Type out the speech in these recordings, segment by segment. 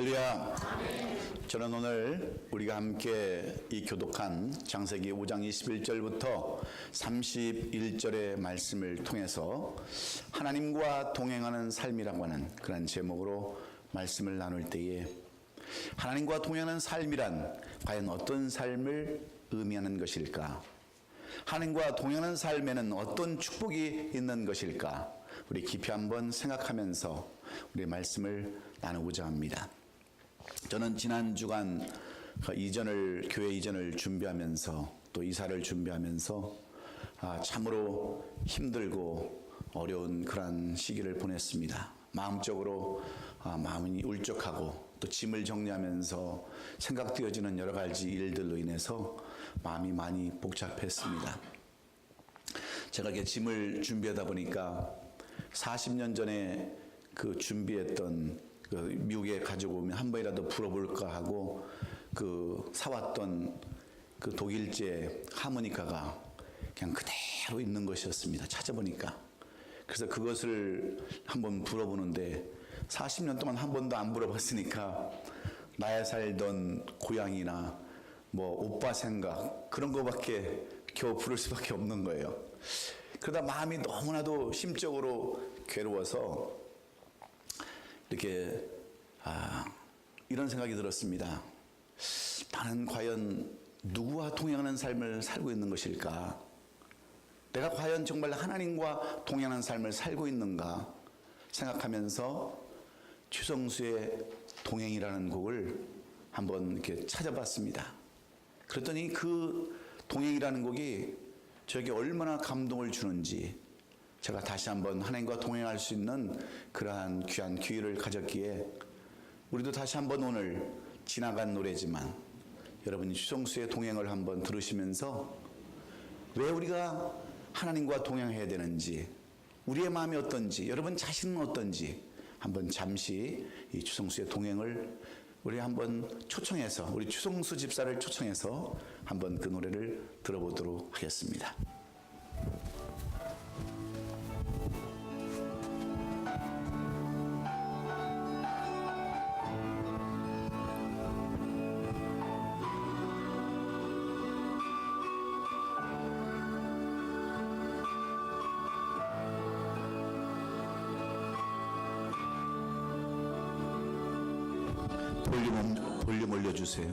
할렐루야. 저는 오늘 우리가 함께 이 교독한 창세기 5장 21절부터 31절의 말씀을 통해서 하나님과 동행하는 삶이라고 하는 그런 제목으로 말씀을 나눌 때에 하나님과 동행하는 삶이란 과연 어떤 삶을 의미하는 것일까? 하나님과 동행하는 삶에는 어떤 축복이 있는 것일까? 우리 깊이 한번 생각하면서 우리 말씀을 나누고자 합니다. 저는 지난 주간 교회 이전을 준비하면서 또 이사를 준비하면서 참으로 힘들고 어려운 그런 시기를 보냈습니다. 마음적으로 마음이 울적하고 또 짐을 정리하면서 생각되어지는 여러 가지 일들로 인해서 마음이 많이 복잡했습니다. 제가 이렇게 짐을 준비하다 보니까 40년 전에 그 준비했던 미국에 가지고 오면 한 번이라도 불어볼까 하고 사왔던 그 독일제 하모니카가 그냥 그대로 있는 것이었습니다. 찾아보니까. 그래서 그것을 한번 불어보는데 40년 동안 한 번도 안 불어봤으니까 나야 살던 고향이나 오빠 생각 그런 거밖에 겨우 부를 수밖에 없는 거예요. 그러다 마음이 너무나도 심적으로 괴로워서 이렇게 이런 생각이 들었습니다. 나는 과연 누구와 동행하는 삶을 살고 있는 것일까? 내가 과연 정말 하나님과 동행하는 삶을 살고 있는가 생각하면서 추성수의 동행이라는 곡을 한번 이렇게 찾아봤습니다. 그랬더니 그 동행이라는 곡이 저에게 얼마나 감동을 주는지 제가 다시 한번 하나님과 동행할 수 있는 그러한 귀한 기회를 가졌기에 우리도 다시 한번 오늘 지나간 노래지만 여러분이 추성수의 동행을 한번 들으시면서 왜 우리가 하나님과 동행해야 되는지, 우리의 마음이 어떤지, 여러분 자신은 어떤지 한번 잠시 이 추성수의 동행을 우리 한번 초청해서, 우리 추성수 집사를 초청해서 한번 그 노래를 들어보도록 하겠습니다. 볼륨 올려주세요.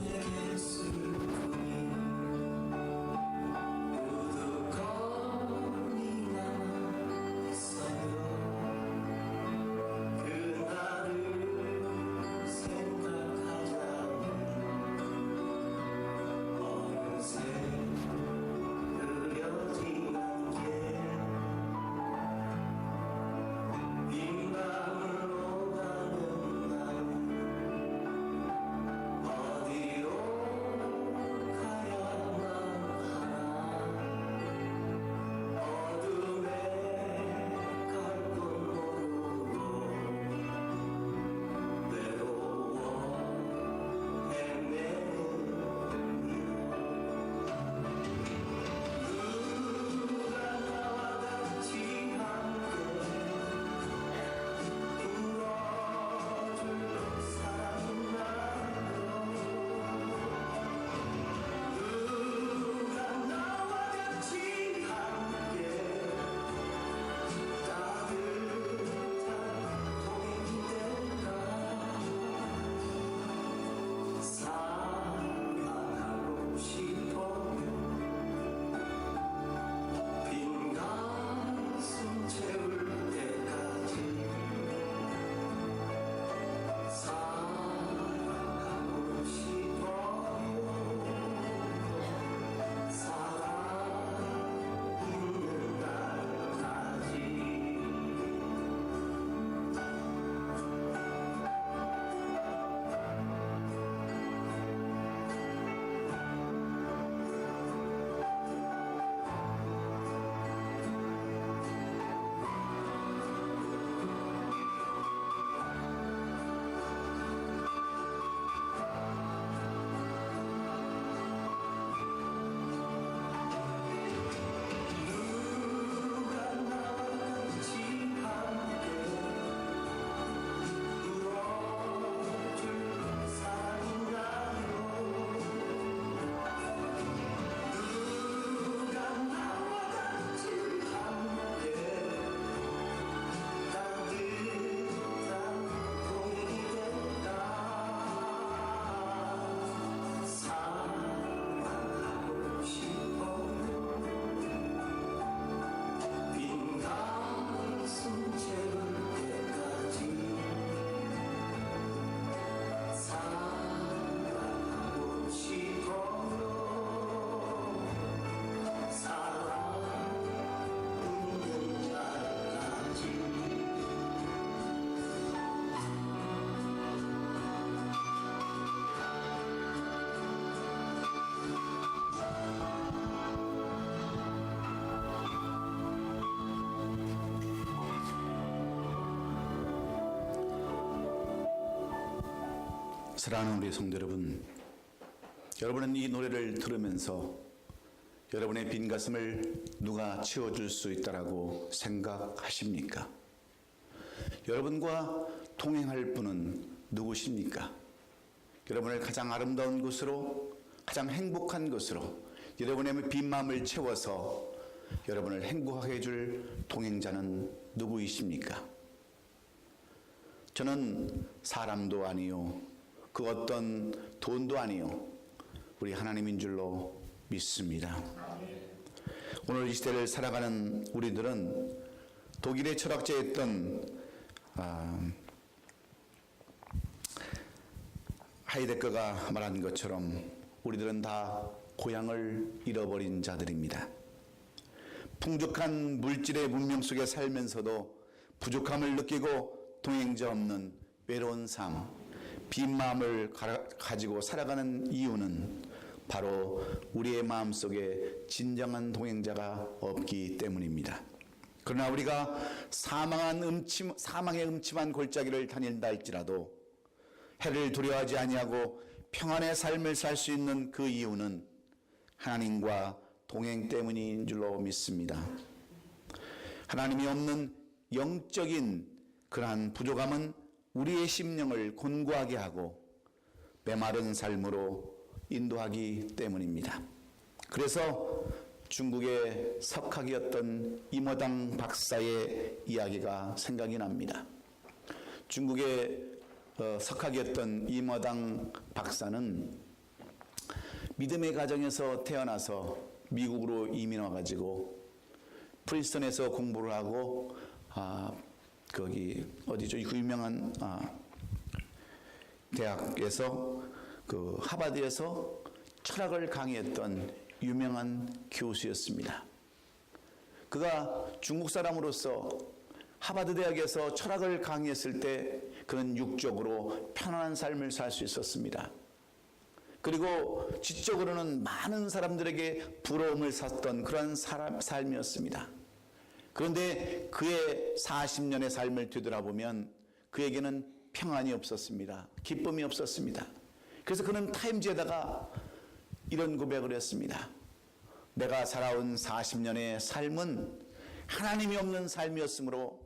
어디로 사랑하는 우리 성도 여러분, 여러분은 이 노래를 들으면서 여러분의 빈 가슴을 누가 채워줄 수 있다라고 생각하십니까? 여러분과 동행할 분은 누구십니까? 여러분을 가장 아름다운 곳으로, 가장 행복한 곳으로 여러분의 빈 마음을 채워서 여러분을 행복하게 해줄 동행자는 누구이십니까? 저는 사람도 아니요, 그 어떤 돈도 아니요, 우리 하나님인 줄로 믿습니다. 오늘 이 시대를 살아가는 우리들은 독일의 철학자였던 하이데거가 말한 것처럼 우리들은 다 고향을 잃어버린 자들입니다. 풍족한 물질의 문명 속에 살면서도 부족함을 느끼고 동행자 없는 외로운 삶, 빈 마음을 가지고 살아가는 이유는 바로 우리의 마음속에 진정한 동행자가 없기 때문입니다. 그러나 우리가 사망의 음침한 골짜기를 다닌다 할지라도 해를 두려워하지 아니하고 평안의 삶을 살 수 있는 그 이유는 하나님과 동행 때문인 줄로 믿습니다. 하나님이 없는 영적인 그러한 부족함은 우리의 심령을 곤고하게 하고 메마른 삶으로 인도하기 때문입니다. 그래서 중국의 석학이었던 이모당 박사의 이야기가 생각이 납니다. 중국의 석학이었던 이모당 박사는 믿음의 가정에서 태어나서 미국으로 이민 와가지고 프린스턴에서 공부를 하고 거기 어디죠? 그 유명한 대학에서 그 하버드에서 철학을 강의했던 유명한 교수였습니다. 그가 중국 사람으로서 하버드 대학에서 철학을 강의했을 때 그는 육적으로 편안한 삶을 살 수 있었습니다. 그리고 지적으로는 많은 사람들에게 부러움을 샀던 그런 삶이었습니다. 그런데 그의 40년의 삶을 되돌아보면 그에게는 평안이 없었습니다. 기쁨이 없었습니다. 그래서 그는 타임지에다가 이런 고백을 했습니다. 내가 살아온 40년의 삶은 하나님이 없는 삶이었으므로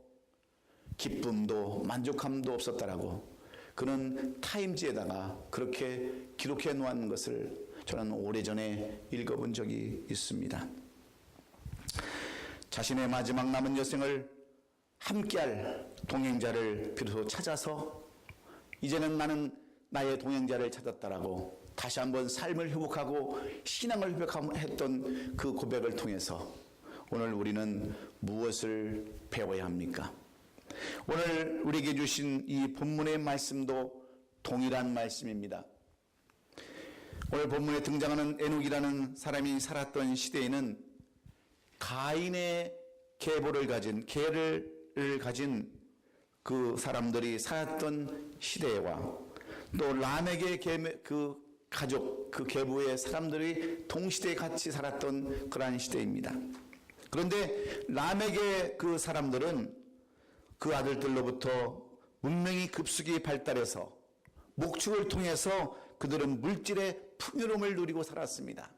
기쁨도 만족함도 없었다라고 그는 타임지에다가 그렇게 기록해 놓은 것을 저는 오래전에 읽어본 적이 있습니다. 자신의 마지막 남은 여생을 함께할 동행자를 비로소 찾아서 이제는 나는 나의 동행자를 찾았다라고 다시 한번 삶을 회복하고 신앙을 회복했던 그 고백을 통해서 오늘 우리는 무엇을 배워야 합니까? 오늘 우리에게 주신 이 본문의 말씀도 동일한 말씀입니다. 오늘 본문에 등장하는 에녹이라는 사람이 살았던 시대에는 가인의 계를 가진 그 사람들이 살았던 시대와 또 람에게 그 가족, 그 계보의 사람들이 동시대에 같이 살았던 그러한 시대입니다. 그런데 람에게 그 사람들은 그 아들들로부터 문명이 급속히 발달해서 목축을 통해서 그들은 물질의 풍요로움을 누리고 살았습니다.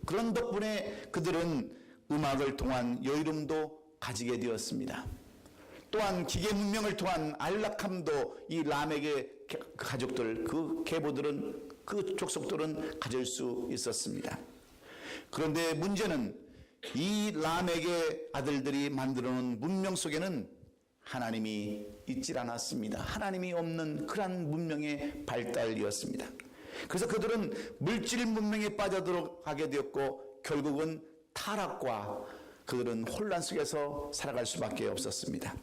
그런 덕분에 그들은 음악을 통한 여유로움도 가지게 되었습니다. 또한 기계 문명을 통한 안락함도 이 람에게 가족들, 그 계보들은, 그 족속들은 가질 수 있었습니다. 그런데 문제는 이 람에게 아들들이 만들어 놓은 문명 속에는 하나님이 있질 않았습니다. 하나님이 없는 그러한 문명의 발달이었습니다. 그래서 그들은 물질 문명에 빠져들어가게 되었고 결국은 타락과 그들은 혼란 속에서 살아갈 수밖에 없었습니다.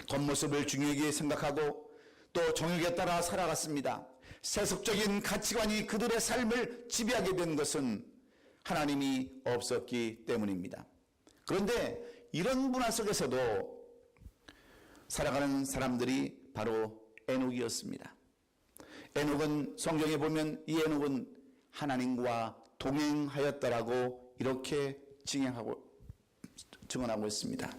겉모습을 중요하게 생각하고 또 정욕에 따라 살아갔습니다. 세속적인 가치관이 그들의 삶을 지배하게 된 것은 하나님이 없었기 때문입니다. 그런데 이런 문화 속에서도 살아가는 사람들이 바로 에녹이었습니다. 에녹은 성경에 보면 이 에녹은 하나님과 동행하였다라고 이렇게 증언하고 있습니다.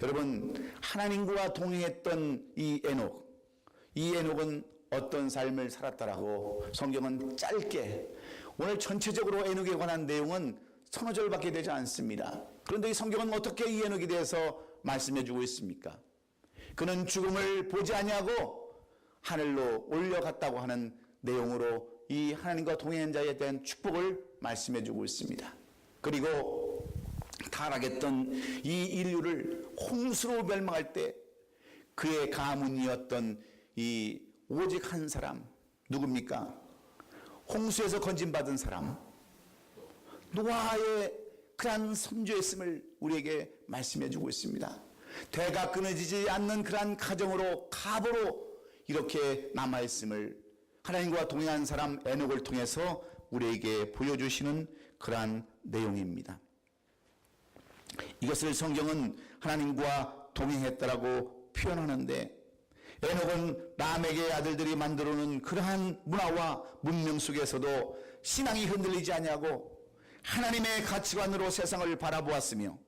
여러분, 하나님과 동행했던 이 에녹은 어떤 삶을 살았다라고 성경은 짧게, 오늘 전체적으로 에녹에 관한 내용은 서너 절밖에 되지 않습니다. 그런데 이 성경은 어떻게 이 에녹에 대해서 말씀해 주고 있습니까? 그는 죽음을 보지 아니하고 하늘로 올려갔다고 하는 내용으로 이 하나님과 동행한 자에 대한 축복을 말씀해 주고 있습니다. 그리고 타락했던 이 인류를 홍수로 멸망할 때 그의 가문이었던 이 오직 한 사람, 누굽니까? 홍수에서 건진받은 사람, 노아의 그러한 선조였음을 우리에게 말씀해 주고 있습니다. 대가 끊어지지 않는 그러한 가정으로, 갑으로 이렇게 남아있음을 하나님과 동행한 사람 에녹을 통해서 우리에게 보여주시는 그러한 내용입니다. 이것을 성경은 하나님과 동행했다라고 표현하는데, 에녹은 람에게 아들들이 만들어 놓은 그러한 문화와 문명 속에서도 신앙이 흔들리지 아니하고 하나님의 가치관으로 세상을 바라보았으며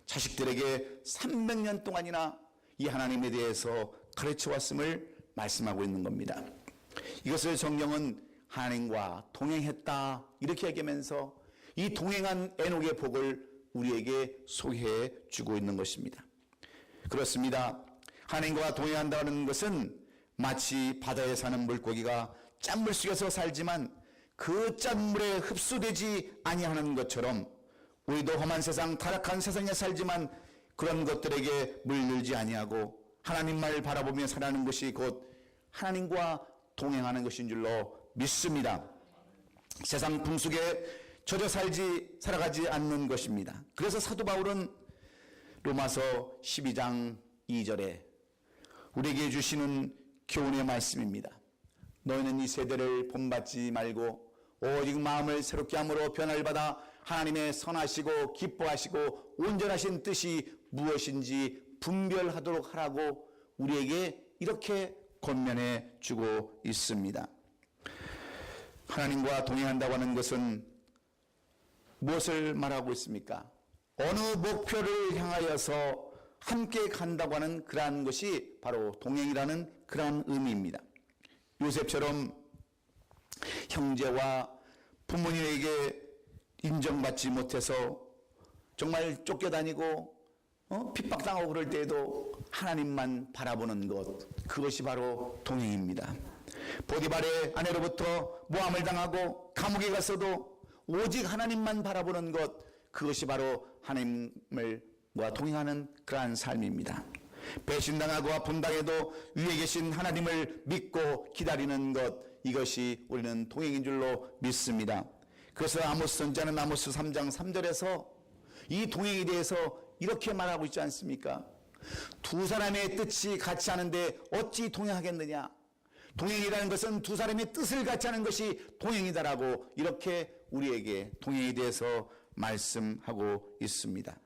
자식들에게 300년 동안이나 이 하나님에 대해서 가르쳐 왔음을 말씀하고 있는 겁니다. 이것을 성경은 하나님과 동행했다 이렇게 얘기하면서 이 동행한 에녹의 복을 우리에게 소개해 주고 있는 것입니다. 그렇습니다. 하나님과 동행한다는 것은 마치 바다에 사는 물고기가 짠물 속에서 살지만 그 짠물에 흡수되지 아니하는 것처럼 우리도 험한 세상, 타락한 세상에 살지만 그런 것들에게 물들지 아니하고 하나님만을 바라보며 살아가는 것이 곧 하나님과 동행하는 것인 줄로 믿습니다. 세상 풍속에 젖어 살아가지 않는 것입니다. 그래서 사도 바울은 로마서 12장 2절에 우리에게 주시는 교훈의 말씀입니다. 너희는 이 세대를 본받지 말고 오직 마음을 새롭게 함으로 변화를 받아 하나님의 선하시고 기뻐하시고 온전하신 뜻이 무엇인지 분별하도록 하라고 우리에게 이렇게 권면해 주고 있습니다. 하나님과 동행한다고 하는 것은 무엇을 말하고 있습니까? 어느 목표를 향하여서 함께 간다고 하는 그러한 것이 바로 동행이라는 그러한 의미입니다. 요셉처럼 형제와 부모님에게 인정받지 못해서 정말 쫓겨다니고 핍박당하고 그럴 때에도 하나님만 바라보는 것, 그것이 바로 동행입니다. 보디발의 아내로부터 모함을 당하고 감옥에 갔어도 오직 하나님만 바라보는 것, 그것이 바로 하나님과 동행하는 그러한 삶입니다. 배신당하고 아픔당해도 위에 계신 하나님을 믿고 기다리는 것, 이것이 우리는 동행인 줄로 믿습니다. 그래서 아모스 선지자는 아모스 3장 3절에서 이 동행에 대해서 이렇게 말하고 있지 않습니까? 두 사람의 뜻이 같이 하는데 어찌 동행하겠느냐? 동행이라는 것은 두 사람의 뜻을 같이 하는 것이 동행이다라고 이렇게 우리에게 동행에 대해서 말씀하고 있습니다.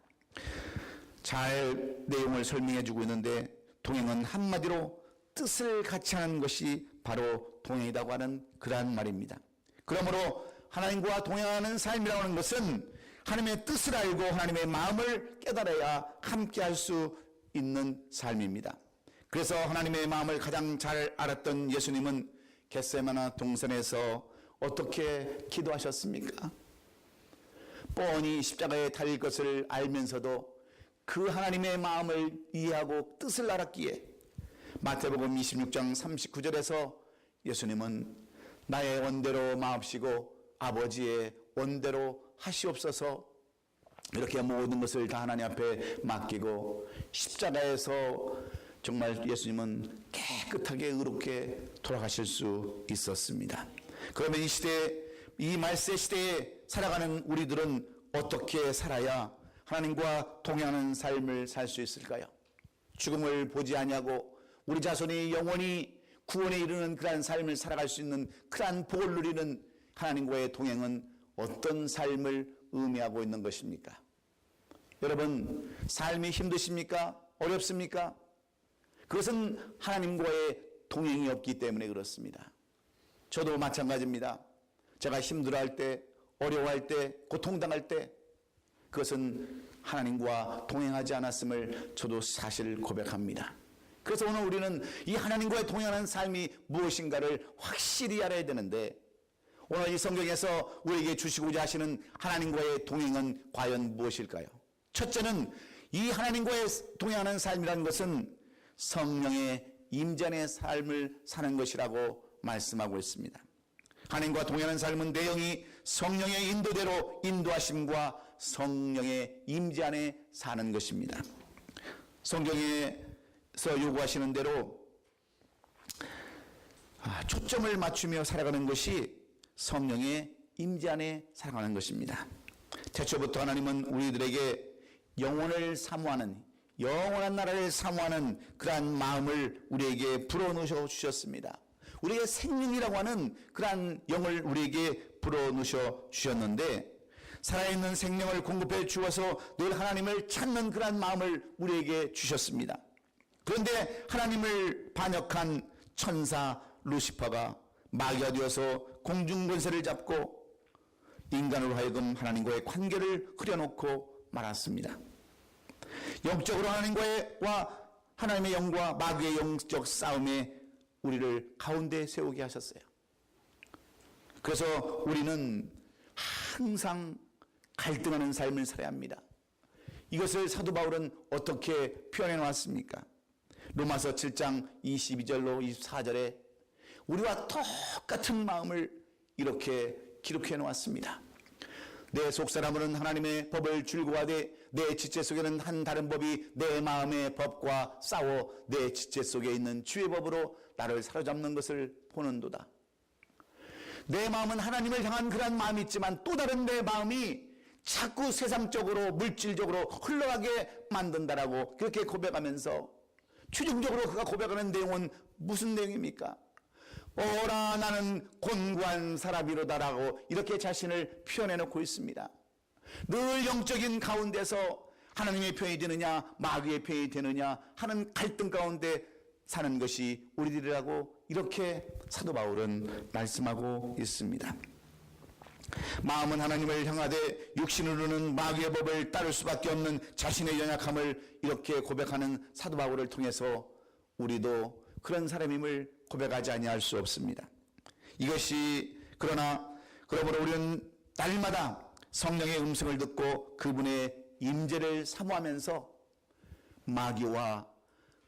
잘 내용을 설명해 주고 있는데, 동행은 한마디로 뜻을 같이 하는 것이 바로 동행이라고 하는 그러한 말입니다. 그러므로 하나님과 동행하는 삶이라고 하는 것은 하나님의 뜻을 알고 하나님의 마음을 깨달아야 함께 할 수 있는 삶입니다. 그래서 하나님의 마음을 가장 잘 알았던 예수님은 겟세마네 동산에서 어떻게 기도하셨습니까? 뻔히 십자가에 달릴 것을 알면서도 그 하나님의 마음을 이해하고 뜻을 알았기에 마태복음 26장 39절에서 예수님은 나의 원대로 마옵시고 아버지의 원대로 하시옵소서, 이렇게 모든 것을 다 하나님 앞에 맡기고 십자가에서 정말 예수님은 깨끗하게 의롭게 돌아가실 수 있었습니다. 그러면 이 시대에, 이 말세 시대에 살아가는 우리들은 어떻게 살아야 하나님과 동행하는 삶을 살 수 있을까요? 죽음을 보지 아니하고 우리 자손이 영원히 구원에 이르는 그러한 삶을 살아갈 수 있는 그러한 복을 누리는 하나님과의 동행은 어떤 삶을 의미하고 있는 것입니까? 여러분, 삶이 힘드십니까? 어렵습니까? 그것은 하나님과의 동행이 없기 때문에 그렇습니다. 저도 마찬가지입니다. 제가 힘들어할 때, 어려워할 때, 고통당할 때, 그것은 하나님과 동행하지 않았음을 저도 사실 고백합니다. 그래서 오늘 우리는 이 하나님과의 동행하는 삶이 무엇인가를 확실히 알아야 되는데, 오늘 이 성경에서 우리에게 주시고자 하시는 하나님과의 동행은 과연 무엇일까요? 첫째는 이 하나님과의 동행하는 삶이라는 것은 성령의 임재의 삶을 사는 것이라고 말씀하고 있습니다. 하나님과 동행하는 삶은 내용이 성령의 인도대로 인도하심과 성령의 임재 안에 사는 것입니다. 성경에서 요구하시는 대로 초점을 맞추며 살아가는 것이 성령의 임재 안에 살아가는 것입니다. 태초부터 하나님은 우리들에게 영혼을 사모하는, 영원한 나라를 사모하는 그러한 마음을 우리에게 불어넣으셔 주셨습니다. 우리의 생명이라고 하는 그러한 영을 우리에게 불어넣으셔 주셨는데, 살아있는 생명을 공급해 주어서 늘 하나님을 찾는 그러한 마음을 우리에게 주셨습니다. 그런데 하나님을 반역한 천사 루시퍼가 마귀가 되어서 공중권세를 잡고 인간으로 하여금 하나님과의 관계를 흐려놓고 말았습니다. 영적으로 하나님의 영과 마귀의 영적 싸움에 우리를 가운데 세우게 하셨어요. 그래서 우리는 항상 갈등하는 삶을 살아야 합니다. 이것을 사도 바울은 어떻게 표현해 놓았습니까? 로마서 7장 22절로 24절에 우리와 똑같은 마음을 이렇게 기록해 놓았습니다. 내 속사람은 하나님의 법을 즐거워하되 내 지체 속에는 한 다른 법이 내 마음의 법과 싸워 내 지체 속에 있는 주의 법으로 나를 사로잡는 것을 보는도다. 내 마음은 하나님을 향한 그런 마음이 있지만 또 다른 내 마음이 자꾸 세상적으로 물질적으로 흘러가게 만든다라고 그렇게 고백하면서, 최종적으로 그가 고백하는 내용은 무슨 내용입니까? 오라 나는 곤고한 사람이로다라고 이렇게 자신을 표현해 놓고 있습니다. 늘 영적인 가운데서 하나님의 편이 되느냐 마귀의 편이 되느냐 하는 갈등 가운데 사는 것이 우리들이라고 이렇게 사도 바울은 말씀하고 있습니다. 마음은 하나님을 향하되 육신으로는 마귀의 법을 따를 수밖에 없는 자신의 연약함을 이렇게 고백하는 사도 바울을 통해서 우리도 그런 사람임을 고백하지 아니할 수 없습니다. 이것이 그러므로 우리는 날마다 성령의 음성을 듣고 그분의 임재를 사모하면서 마귀와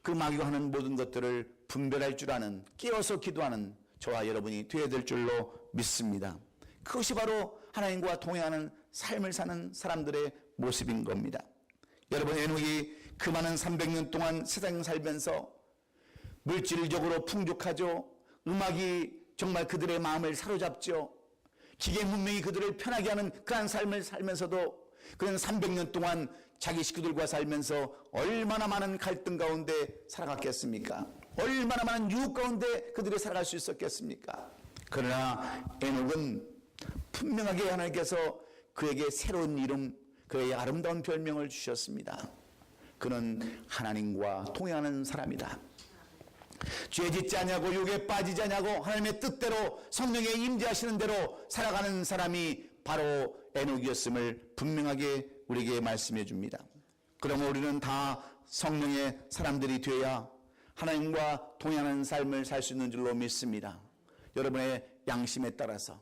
그 마귀가 하는 모든 것들을 분별할 줄 아는, 깨어서 기도하는 저와 여러분이 되어야 될 줄로 믿습니다. 그것이 바로 하나님과 동행하는 삶을 사는 사람들의 모습인 겁니다. 여러분, 에녹이 그 많은 300년 동안 세상 살면서 물질적으로 풍족하죠. 음악이 정말 그들의 마음을 사로잡죠. 기계 문명이 그들을 편하게 하는 그런 삶을 살면서도 그는 300년 동안 자기 식구들과 살면서 얼마나 많은 갈등 가운데 살아갔겠습니까? 얼마나 많은 유혹 가운데 그들이 살아갈 수 있었겠습니까? 그러나 에녹은 분명하게 하나님께서 그에게 새로운 이름, 그에게 아름다운 별명을 주셨습니다. 그는 하나님과 동행하는 사람이다. 죄 짓지 않냐고 유혹에 빠지지 않냐고 하나님의 뜻대로 성령의 임재하시는 대로 살아가는 사람이 바로 에녹이었음을 분명하게 우리에게 말씀해 줍니다. 그러면 우리는 다 성령의 사람들이 되어야 하나님과 동행하는 삶을 살 수 있는 줄로 믿습니다. 여러분의 양심에 따라서,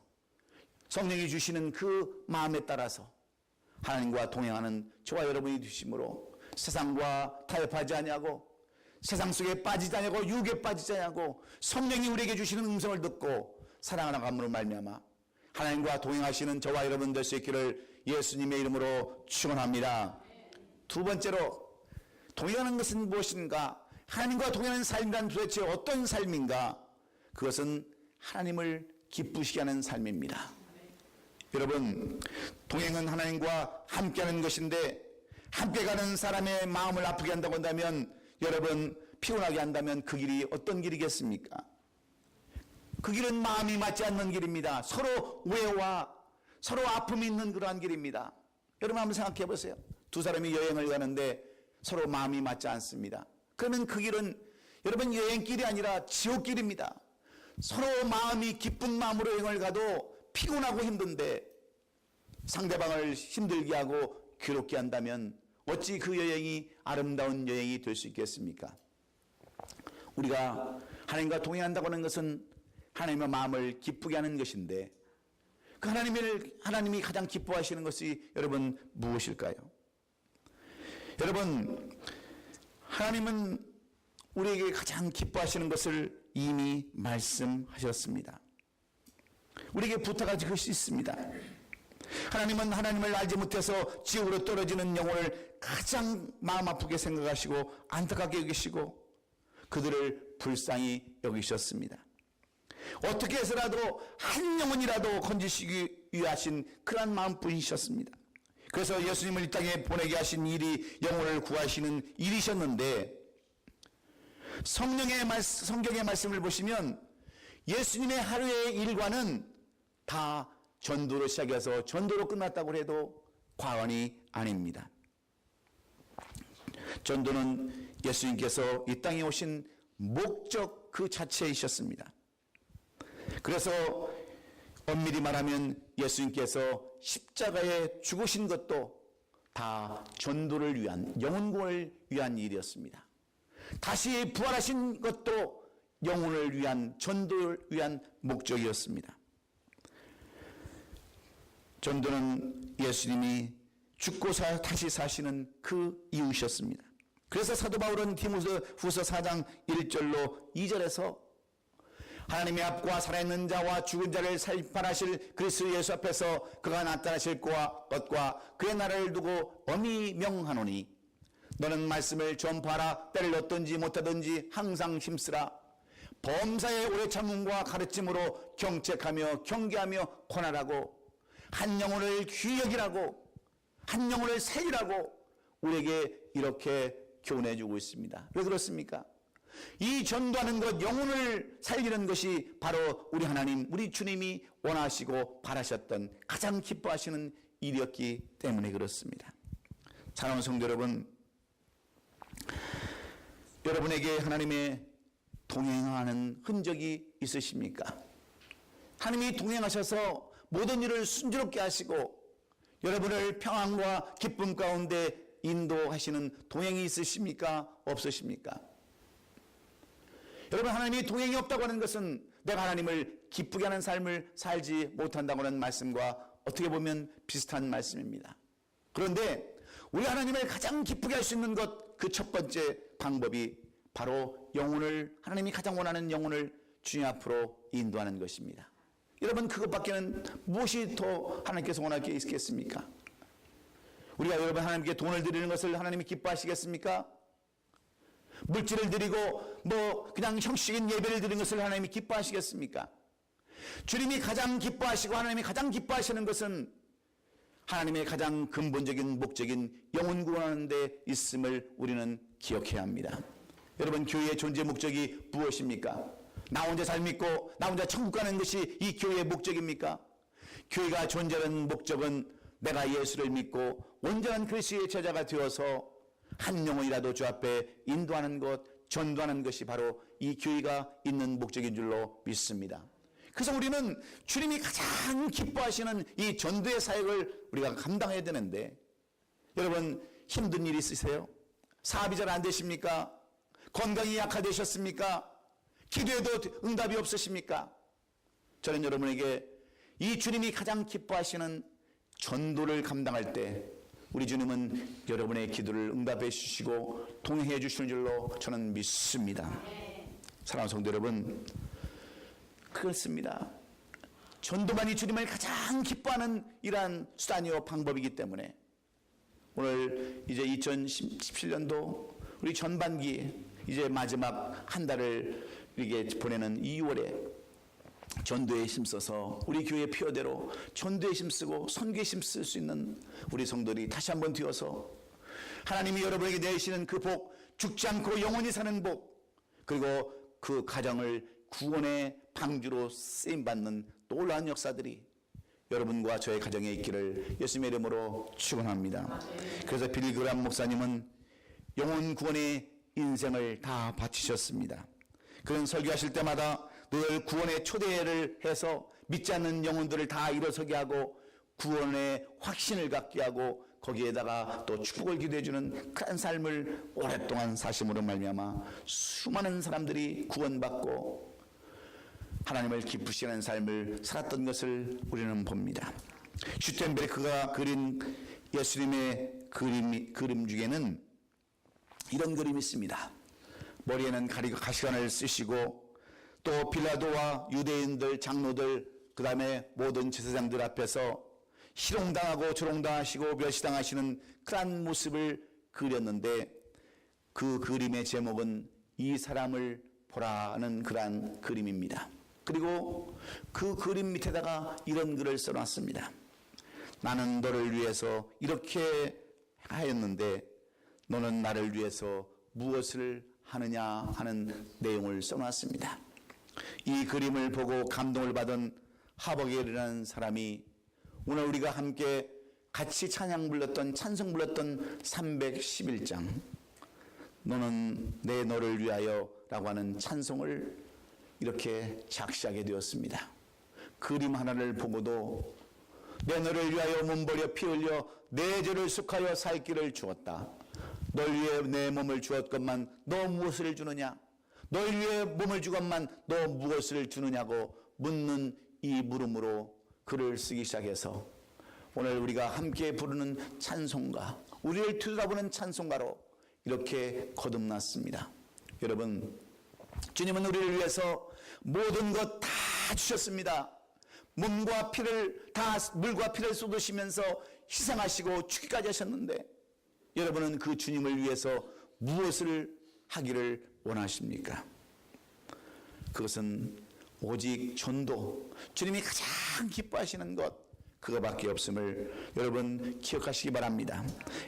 성령이 주시는 그 마음에 따라서 하나님과 동행하는 저와 여러분이 되심으로 세상과 타협하지 않냐고, 세상 속에 빠지지 않냐고, 유혹에 빠지지 않냐고, 성령이 우리에게 주시는 음성을 듣고 살아나감으로 말미암아 하나님과 동행하시는 저와 여러분 될 수 있기를 예수님의 이름으로 축원합니다. 두 번째로, 동행하는 것은 무엇인가? 하나님과 동행하는 삶이란 도대체 어떤 삶인가? 그것은 하나님을 기쁘시게 하는 삶입니다. 여러분, 동행은 하나님과 함께하는 것인데, 함께 가는 사람의 마음을 아프게 한다고 한다면, 여러분 피곤하게 한다면 그 길이 어떤 길이겠습니까? 그 길은 마음이 맞지 않는 길입니다. 서로 오해와 서로 아픔이 있는 그러한 길입니다. 여러분 한번 생각해 보세요. 두 사람이 여행을 가는데 서로 마음이 맞지 않습니다. 그러면 그 길은 여러분 여행길이 아니라 지옥길입니다. 서로 마음이 기쁜 마음으로 여행을 가도 피곤하고 힘든데 상대방을 힘들게 하고 괴롭게 한다면 어찌 그 여행이 아름다운 여행이 될 수 있겠습니까? 우리가 하나님과 동행한다고 하는 것은 하나님의 마음을 기쁘게 하는 것인데 그 하나님이 가장 기뻐하시는 것이 여러분 무엇일까요? 여러분, 하나님은 우리에게 가장 기뻐하시는 것을 이미 말씀하셨습니다. 우리에게 부탁하실 것이 있습니다. 하나님은 하나님을 알지 못해서 지옥으로 떨어지는 영혼을 가장 마음 아프게 생각하시고 안타깝게 여기시고 그들을 불쌍히 여기셨습니다. 어떻게 해서라도 한 영혼이라도 건지시기 위하신 그러한 마음뿐이셨습니다. 그래서 예수님을 이 땅에 보내게 하신 일이 영혼을 구하시는 일이셨는데 성경의 말씀을 보시면 예수님의 하루의 일과는 다 전도로 시작해서 전도로 끝났다고 해도 과언이 아닙니다. 전도는 예수님께서 이 땅에 오신 목적 그 자체이셨습니다. 그래서 엄밀히 말하면 예수님께서 십자가에 죽으신 것도 다 전도를 위한, 영혼구원을 위한 일이었습니다. 다시 부활하신 것도 영혼을 위한, 전도를 위한 목적이었습니다. 전도는 예수님이 죽고 다시 사시는 그 이유셨습니다. 그래서 사도 바울은 디모데후서 4장 1절로 2절에서 하나님의 앞과 살아있는 자와 죽은 자를 살판하실 그리스도 예수 앞에서 그가 나타나실 것과 그의 나라를 두고 엄히 명하노니 너는 말씀을 전파하라. 때를 얻든지 못하든지 항상 힘쓰라. 범사의 오래 참음과 가르침으로 경책하며 경계하며 권하라고 한 영혼을 귀히 여기라고 한 영혼을 살리라고 우리에게 이렇게 교훈해 주고 있습니다. 왜 그렇습니까? 이 전도하는 것, 영혼을 살리는 것이 바로 우리 하나님, 우리 주님이 원하시고 바라셨던 가장 기뻐하시는 일이었기 때문에 그렇습니다. 사랑하는 성도 여러분, 여러분에게 하나님의 동행하는 흔적이 있으십니까? 하나님이 동행하셔서 모든 일을 순조롭게 하시고 여러분을 평안과 기쁨 가운데 인도하시는 동행이 있으십니까? 없으십니까? 여러분, 하나님이 동행이 없다고 하는 것은 내가 하나님을 기쁘게 하는 삶을 살지 못한다고 하는 말씀과 어떻게 보면 비슷한 말씀입니다. 그런데 우리 하나님을 가장 기쁘게 할 수 있는 것, 그 첫 번째 방법이 바로 영혼을, 하나님이 가장 원하는 영혼을 주님 앞으로 인도하는 것입니다. 여러분, 그것밖에는 무엇이 더 하나님께서 원할 게 있겠습니까? 우리가 여러분 하나님께 돈을 드리는 것을 하나님이 기뻐하시겠습니까? 물질을 드리고 그냥 형식적인 예배를 드리는 것을 하나님이 기뻐하시겠습니까? 주님이 가장 기뻐하시고 하나님이 가장 기뻐하시는 것은 하나님의 가장 근본적인 목적인 영혼 구원하는 데 있음을 우리는 기억해야 합니다. 여러분, 교회의 존재 목적이 무엇입니까? 나 혼자 잘 믿고 나 혼자 천국 가는 것이 이 교회의 목적입니까? 교회가 존재하는 목적은 내가 예수를 믿고 온전한 그리스도의 제자가 되어서 한 영혼이라도 주 앞에 인도하는 것, 전도하는 것이 바로 이 교회가 있는 목적인 줄로 믿습니다. 그래서 우리는 주님이 가장 기뻐하시는 이 전도의 사역을 우리가 감당해야 되는데, 여러분 힘든 일 있으세요? 사업이 잘 안 되십니까? 건강이 약화되셨습니까? 기도해도 응답이 없으십니까? 저는 여러분에게 이 주님이 가장 기뻐하시는 전도를 감당할 때 우리 주님은 여러분의 기도를 응답해 주시고 동행해 주시는 줄로 저는 믿습니다. 사랑하는 성도 여러분, 그렇습니다. 전도만이 주님을 가장 기뻐하는 이러한 수단이요 방법이기 때문에 오늘 이제 2017년도 우리 전반기 이제 마지막 한 달을 이렇게 보내는 2월에 전도에 힘써서 우리 교회 피어대로 전도에 힘쓰고 선교에 힘쓸 수 있는 우리 성도들이 다시 한번 되어서 하나님이 여러분에게 내시는 그 복, 죽지 않고 영원히 사는 복, 그리고 그 가정을 구원의 방주로 쓰임받는 놀라운 역사들이 여러분과 저의 가정에 있기를 예수님의 이름으로 축원합니다. 그래서 빌리 그람 목사님은 영혼 구원의 인생을 다 바치셨습니다. 그런 설교하실 때마다 늘 구원의 초대를 해서 믿지 않는 영혼들을 다 일어서게 하고 구원의 확신을 갖게 하고 거기에다가 또 축복을 기도해 주는 그런 삶을 오랫동안 사심으로 말미암아 수많은 사람들이 구원받고 하나님을 기쁘시게 하는 삶을 살았던 것을 우리는 봅니다. 슈텐베르크가 그린 예수님의 그림 중에는 이런 그림이 있습니다. 머리에는 가시관을 쓰시고 또 빌라도와 유대인들, 장로들, 그 다음에 모든 제사장들 앞에서 희롱당하고 조롱당하시고 멸시당하시는 그러한 모습을 그렸는데, 그 그림의 제목은 이 사람을 보라는 그러한 그림입니다. 그리고 그 그림 밑에다가 이런 글을 써놨습니다. 나는 너를 위해서 이렇게 하였는데 너는 나를 위해서 무엇을 하느냐 하는 내용을 써놨습니다. 이 그림을 보고 감동을 받은 하버겔이라는 사람이 오늘 우리가 함께 같이 찬양 불렀던, 찬송 불렀던 311장 너는 내 너를 위하여 라고 하는 찬송을 이렇게 작시하게 되었습니다. 그림 하나를 보고도 내 너를 위하여 몸버려 피 흘려 내 죄를 속하여 살 길을 주었다. 널 위해 내 몸을 주었건만 너 무엇을 주느냐? 널 위해 몸을 주건만 너 무엇을 주느냐고 묻는 이 물음으로 글을 쓰기 시작해서 오늘 우리가 함께 부르는 찬송가, 우리를 들여다보는 찬송가로 이렇게 거듭났습니다. 여러분, 주님은 우리를 위해서 모든 것 다 주셨습니다. 몸과 피를 다 물과 피를 쏟으시면서 희생하시고 죽기까지 하셨는데 여러분은 그 주님을 위해서 무엇을 하기를 원하십니까? 그것은 오직 전도, 주님이 가장 기뻐하시는 것, 그거밖에 없음을 여러분 기억하시기 바랍니다.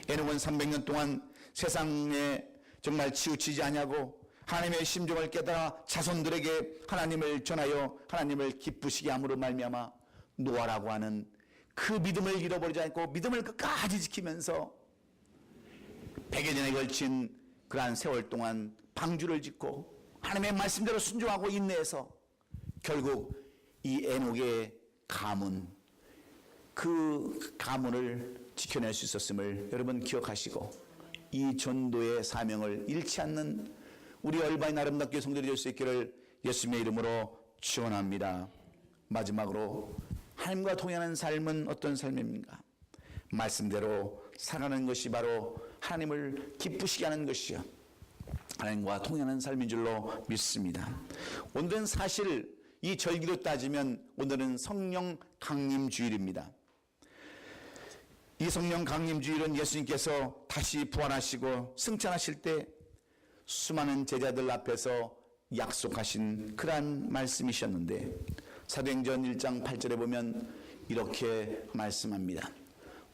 에녹은 300년 동안 세상에 정말 치우치지 않냐고 하나님의 심정을 깨달아 자손들에게 하나님을 전하여 하나님을 기쁘시게 함으로 말미암아 노아라고 하는 그 믿음을 잃어버리지 않고 믿음을 끝까지 지키면서 100여 년에 걸친 그러한 세월 동안 방주를 짓고 하나님의 말씀대로 순종하고 인내해서 결국 이 에녹의 가문, 그 가문을 지켜낼 수 있었음을 여러분 기억하시고 이 전도의 사명을 잃지 않는 우리 얼마나 아름답게 성도들이 될 수 있기를 예수님의 이름으로 축원합니다. 마지막으로 하나님과 동행하는 삶은 어떤 삶입니까? 말씀대로 살아가는 것이 바로 하나님을 기쁘시게 하는 것이요 하나님과 동행하는 삶인 줄로 믿습니다. 오늘은 사실 이 절기로 따지면 오늘은 성령 강림 주일입니다. 이 성령 강림 주일은 예수님께서 다시 부활하시고 승천하실 때 수많은 제자들 앞에서 약속하신 그러한 말씀이셨는데 사도행전 1장 8절에 보면 이렇게 말씀합니다.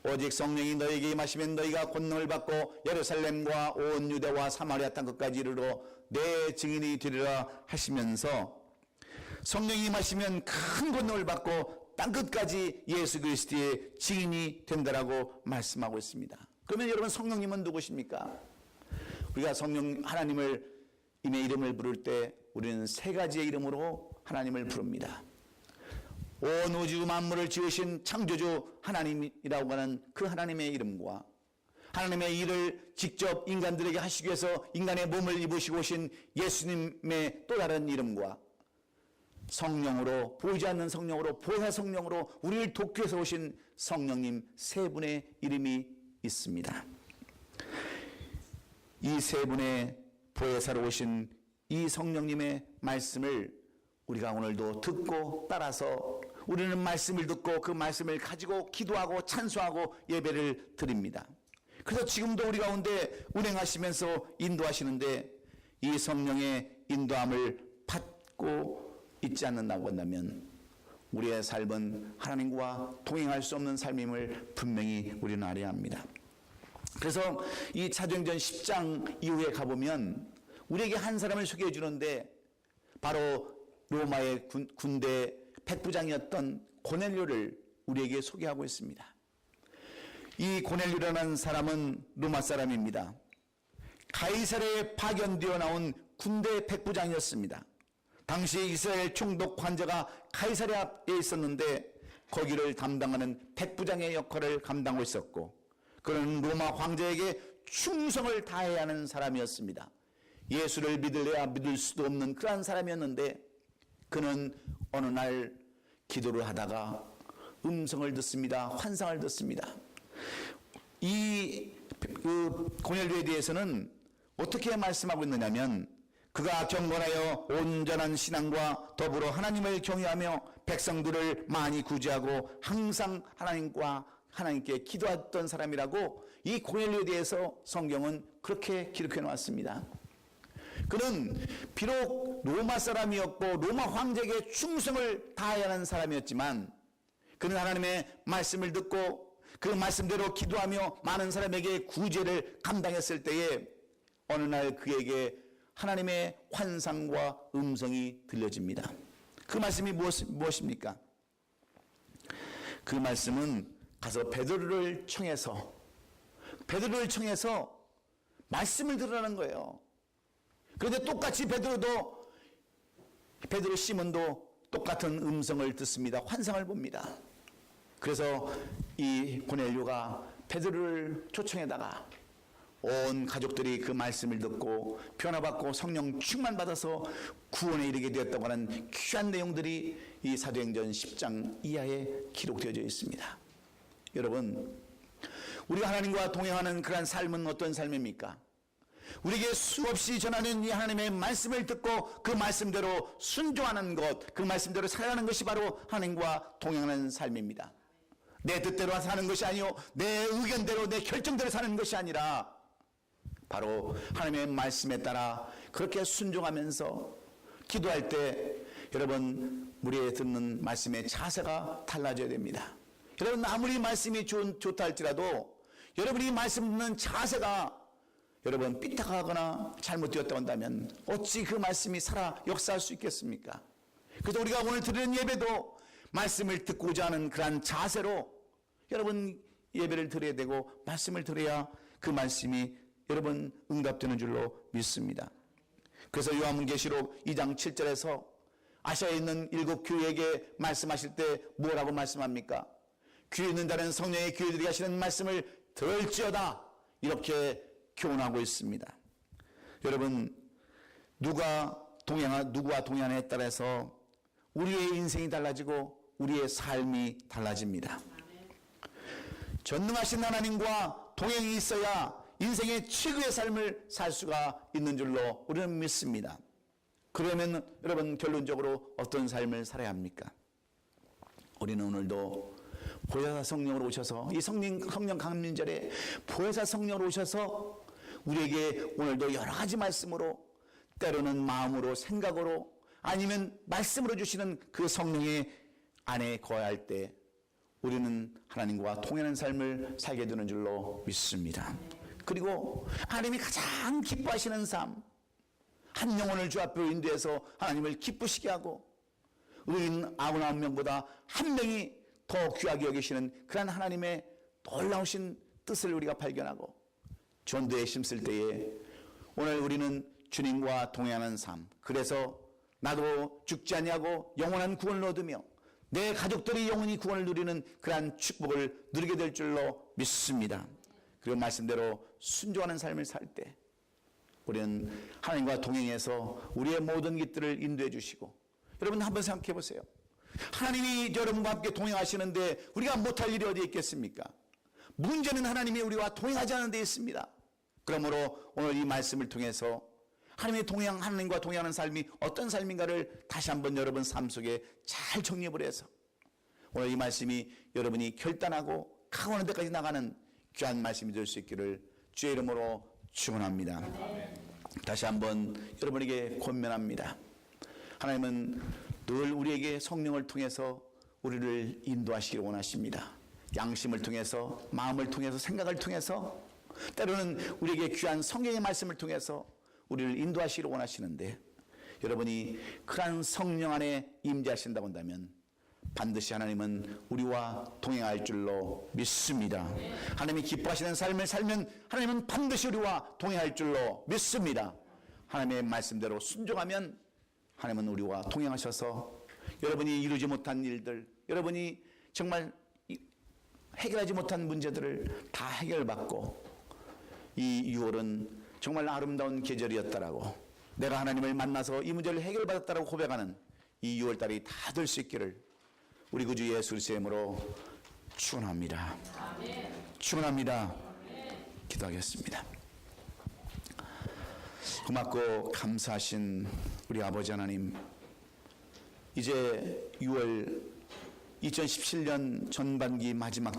오직 성령이 너에게 임하시면 너희가 권능을 받고 예루살렘과 온 유대와 사마리아 땅끝까지 이르러 내 증인이 되리라 하시면서 성령이 임하시면 큰 권능을 받고 땅끝까지 예수 그리스도의 증인이 된다라고 말씀하고 있습니다. 그러면 여러분 성령님은 누구십니까? 우리가 성령 하나님을 임의 이름을 부를 때 우리는 세 가지의 이름으로 하나님을 부릅니다. 온 우주 만물을 지으신 창조주 하나님이라고 하는 그 하나님의 이름과 하나님의 일을 직접 인간들에게 하시기 위해서 인간의 몸을 입으시고 오신 예수님의 또 다른 이름과 성령으로, 보이지 않는 성령으로, 보혜사 성령으로 우리를 돕기 위해서 오신 성령님 세 분의 이름이 있습니다. 이 세 분의 보혜사로 오신 이 성령님의 말씀을 우리가 오늘도 듣고 따라서 우리는 말씀을 듣고 그 말씀을 가지고 기도하고 찬송하고 예배를 드립니다. 그래서 지금도 우리 가운데 운행하시면서 인도하시는데 이 성령의 인도함을 받고 있지 않는다고 한다면 우리의 삶은 하나님과 동행할 수 없는 삶임을 분명히 우리는 알아야 합니다. 그래서 이 사도행전 10장 이후에 가보면 우리에게 한 사람을 소개해 주는데 바로 로마의 군대 백부장이었던 고넬료를 우리에게 소개하고 있습니다. 이 고넬료라는 사람은 로마 사람입니다. 가이사랴에 파견되어 나온 군대 백부장이었습니다. 당시 이스라엘 총독 관저가 가이사랴에 있었는데 거기를 담당하는 백부장의 역할을 감당하고 있었고 그는 로마 황제에게 충성을 다해야 하는 사람이었습니다. 예수를 믿을래야 믿을 수도 없는 그러한 사람이었는데 그는 어느 날 기도를 하다가 음성을 듣습니다. 환상을 듣습니다. 이 고넬료에 대해서는 어떻게 말씀하고 있느냐면 그가 경건하여 온전한 신앙과 더불어 하나님을 경외하며 백성들을 많이 구제하고 항상 하나님께 기도했던 사람이라고 이 고넬료에 대해서 성경은 그렇게 기록해 놓았습니다. 그는 비록 로마 사람이었고 로마 황제에게 충성을 다해야 하는 사람이었지만 그는 하나님의 말씀을 듣고 그 말씀대로 기도하며 많은 사람에게 구제를 감당했을 때에 어느 날 그에게 하나님의 환상과 음성이 들려집니다. 그 말씀이 무엇입니까? 그 말씀은 가서 베드로를 청해서 말씀을 들으라는 거예요. 그런데 똑같이 베드로 시몬도 똑같은 음성을 듣습니다. 환상을 봅니다. 그래서 이 고넬료가 베드로를 초청해다가 온 가족들이 그 말씀을 듣고 변화받고 성령 충만받아서 구원에 이르게 되었다고 하는 귀한 내용들이 이 사도행전 10장 이하에 기록되어져 있습니다. 여러분, 우리가 하나님과 동행하는 그러한 삶은 어떤 삶입니까? 우리에게 수없이 전하는 이 하나님의 말씀을 듣고 그 말씀대로 순종하는 것, 그 말씀대로 살아가는 것이 바로 하나님과 동행하는 삶입니다. 내 뜻대로 사는 것이 아니요 내 의견대로 내 결정대로 사는 것이 아니라 바로 하나님의 말씀에 따라 그렇게 순종하면서 기도할 때 여러분 우리의 듣는 말씀의 자세가 달라져야 됩니다. 여러분 아무리 말씀이 좋다 할지라도 여러분이 말씀 듣는 자세가 여러분 삐딱하거나 잘못되었다고 한다면 어찌 그 말씀이 살아 역사할 수 있겠습니까? 그래서 우리가 오늘 드리는 예배도 말씀을 듣고자 하는 그러한 자세로 여러분 예배를 드려야 되고 말씀을 들어야 그 말씀이 여러분 응답되는 줄로 믿습니다. 그래서 요한계시록 2장 7절에서 아시아에 있는 7 교회에게 말씀하실 때 뭐라고 말씀합니까? 귀 있는 자는 성령의 귀에 들게 하시는 말씀을 들을지어다 이렇게 교훈하고 있습니다. 여러분 누구와 동행하느냐에 따라서 우리의 인생이 달라지고 우리의 삶이 달라집니다. 전능하신 하나님과 동행이 있어야 인생의 최고의 삶을 살 수가 있는 줄로 우리는 믿습니다. 그러면 여러분 결론적으로 어떤 삶을 살아야 합니까? 우리는 오늘도 보혜사 성령으로 오셔서 이 성령 강림절에 보혜사 성령으로 오셔서 우리에게 오늘도 여러 가지 말씀으로 때로는 마음으로 생각으로 아니면 말씀으로 주시는 그 성령의 안에 거할 때 우리는 하나님과 통하는 삶을 살게 되는 줄로 믿습니다. 그리고 하나님이 가장 기뻐하시는 삶, 한 영혼을 주 앞으로 인도해서 하나님을 기쁘시게 하고 의인 99명보다 한 명이 더 귀하게 여기시는 그런 하나님의 놀라우신 뜻을 우리가 발견하고 전도에 힘쓸 때에 오늘 우리는 주님과 동행하는 삶, 그래서 나도 죽지 아니하고 영원한 구원을 얻으며 내 가족들이 영원히 구원을 누리는 그러한 축복을 누리게 될 줄로 믿습니다. 그리고 말씀대로 순종하는 삶을 살 때 우리는 하나님과 동행해서 우리의 모든 길들을 인도해 주시고, 여러분 한번 생각해 보세요. 하나님이 여러분과 함께 동행하시는데 우리가 못할 일이 어디 있겠습니까? 문제는 하나님이 우리와 동행하지 않은 데 있습니다. 그러므로 오늘 이 말씀을 통해서 하나님과 동행하는 삶이 어떤 삶인가를 다시 한번 여러분 삶 속에 잘 정립을 해서 오늘 이 말씀이 여러분이 결단하고 강원한 데까지 나가는 귀한 말씀이 될 수 있기를 주의 이름으로 축원합니다. 다시 한번 여러분에게 권면합니다. 하나님은 늘 우리에게 성령을 통해서 우리를 인도하시기를 원하십니다. 양심을 통해서, 마음을 통해서, 생각을 통해서, 때로는 우리에게 귀한 성경의 말씀을 통해서 우리를 인도하시기를 원하시는데, 여러분이 그러한 성령 안에 임재하신다고 한다면 반드시 하나님은 우리와 동행할 줄로 믿습니다. 하나님이 기뻐하시는 삶을 살면 하나님은 반드시 우리와 동행할 줄로 믿습니다. 하나님의 말씀대로 순종하면 하나님은 우리와 동행하셔서 여러분이 이루지 못한 일들, 여러분이 정말 해결하지 못한 문제들을 다 해결받고 이 6월은 정말 아름다운 계절이었다라고, 내가 하나님을 만나서 이 문제를 해결받았다라고 고백하는 이 6월달이 다 될 수 있기를 우리 구주 예수 그리스도의 이름으로 축원합니다. 축원합니다. 기도하겠습니다. 고맙고 감사하신 우리 아버지 하나님, 이제 6월 2017년 전반기 마지막